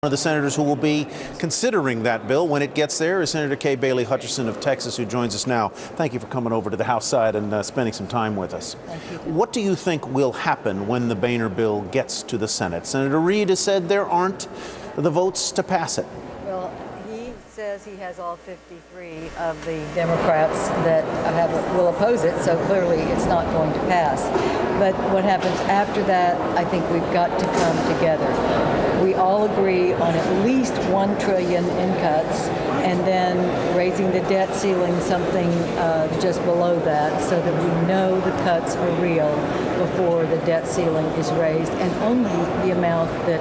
One of the senators who will be considering that bill when it gets there is Senator Kay Bailey Hutchison of Texas, who joins us now. Thank you for coming over to the House side and spending some time with us. Thank you. What do you think will happen when the Boehner bill gets to the Senate? Senator Reid has said there aren't the votes to pass it. Well, he says he has all 53 of the Democrats that will oppose it, so clearly it's not going to pass. But what happens after that, I think we've got to come together. We all agree on at least $1 trillion in cuts, and then raising the debt ceiling something just below that, so that we know the cuts are real before the debt ceiling is raised, and only the amount that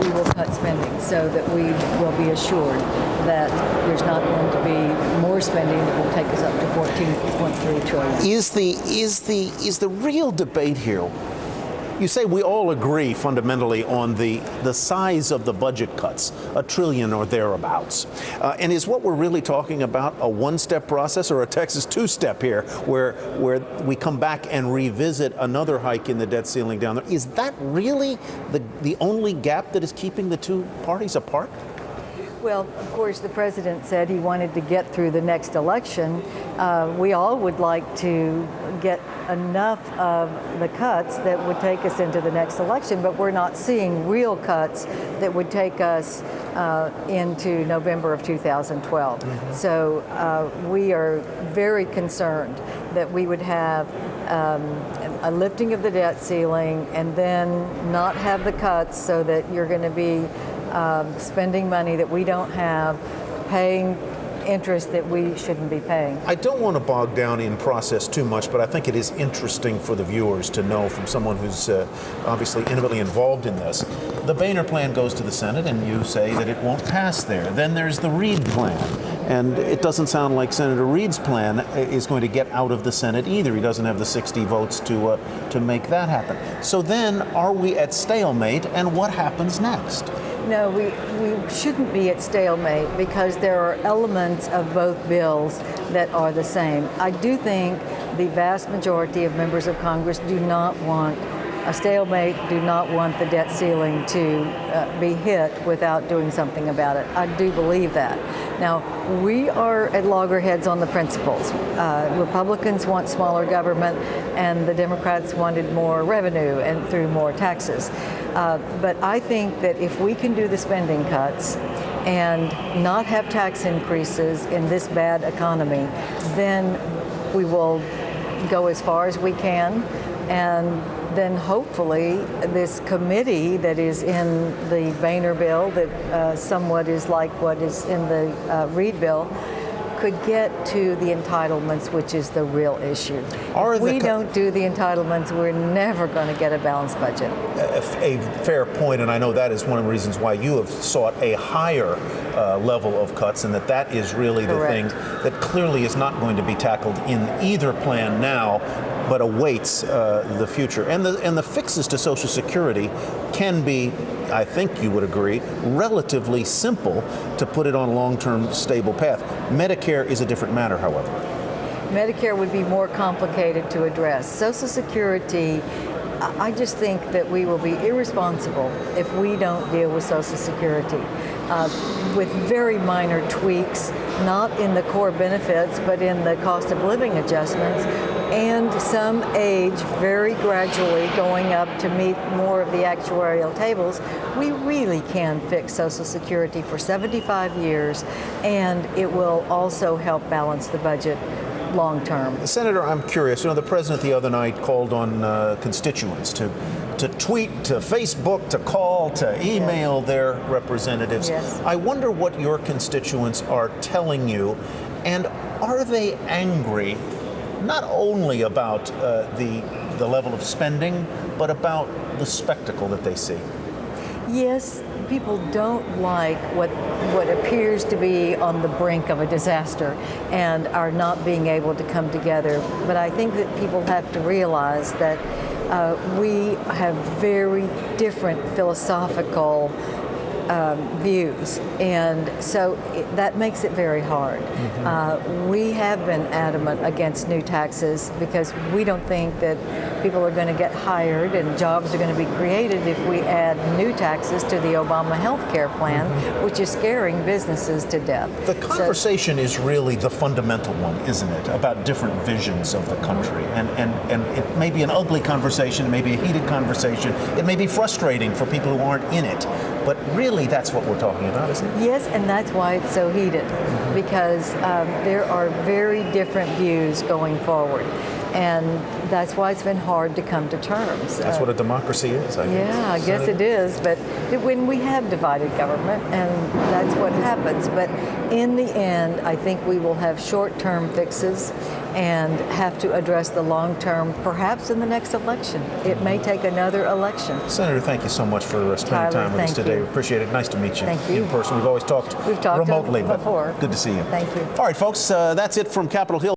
we will cut spending, so that we will be assured that there's not going to be more spending that will take us up to $14.3 trillion. Is the real debate here? You say we all agree fundamentally on the size of the budget cuts, $1 trillion or thereabouts. And is what we're really talking about a one-step process or a Texas two-step here, where we come back and revisit another hike in the debt ceiling down there? Is that really the only gap that is keeping the two parties apart? Well, of course, the president said he wanted to get through the next election. We all would like to get enough of the cuts that would take us into the next election, but we're not seeing real cuts that would take us into November of 2012. Mm-hmm. So we are very concerned that we would have a lifting of the debt ceiling and then not have the cuts, so that you're going to be spending money that we don't have, paying interest that we shouldn't be paying. I don't want to bog down in process too much, but I think it is interesting for the viewers to know from someone who's obviously intimately involved in this. The Boehner plan goes to the Senate, and you say that it won't pass there. Then there's the Reid plan, and it doesn't sound like Senator Reid's plan is going to get out of the Senate either. He doesn't have the 60 votes to make that happen. So then, are we at stalemate, and what happens next? No, we shouldn't be at stalemate, because there are elements of both bills that are the same. I do think the vast majority of members of Congress do not want a stalemate, do not want the debt ceiling to be hit without doing something about it. I do believe that. Now, we are at loggerheads on the principles. Republicans want smaller government, and the Democrats wanted more revenue and through more taxes. But I think that if we can do the spending cuts and not have tax increases in this bad economy, then we will go as far as we can, and then hopefully this committee that is in the Boehner bill, that somewhat is like what is in the Reid bill, could get to the entitlements, which is the real issue. If we don't do the entitlements, we're never going to get a balanced budget. A fair point, and I know that is one of the reasons why you have sought a higher level of cuts, and that is really Correct. The thing that clearly is not going to be tackled in either plan now, but awaits the future. And the fixes to Social Security can be, I think you would agree, relatively simple to put it on a long-term stable path. Medicare is a different matter, however. Medicare would be more complicated to address. Social Security, I just think that we will be irresponsible if we don't deal with Social Security. With very minor tweaks, not in the core benefits, but in the cost of living adjustments, and some age very gradually going up to meet more of the actuarial tables, we really can fix Social Security for 75 years, and it will also help balance the budget long term. Senator, I'm curious. The president the other night called on constituents to tweet, to Facebook, to call, to email Yes. their representatives. Yes. I wonder what your constituents are telling you, and are they angry not only about the level of spending, but about the spectacle that they see? Yes, people don't like what appears to be on the brink of a disaster and are not being able to come together. But I think that people have to realize that we have very different philosophical views, and so that makes it very hard. We have been adamant against new taxes because we don't think that people are going to get hired and jobs are going to be created if we add new taxes to the Obama health care plan, which is scaring businesses to death. The conversation is really the fundamental one, isn't it? About different visions of the country. And it may be an ugly conversation, it may be a heated conversation, it may be frustrating for people who aren't in it. But really, that's what we're talking about, isn't it? Yes, and that's why it's so heated, because there are very different views going forward. And that's why it's been hard to come to terms. That's what a democracy is, I guess. Yeah, I guess it is. But when we have divided government, and that's what happens. But in the end, I think we will have short-term fixes and have to address the long-term, perhaps in the next election. It may take another election. Senator, thank you so much for spending time with us today. We appreciate it. Nice to meet you, in person. We've always talked We've talked remotely, before. But good to see you. Thank you. All right, folks, that's it from Capitol Hill.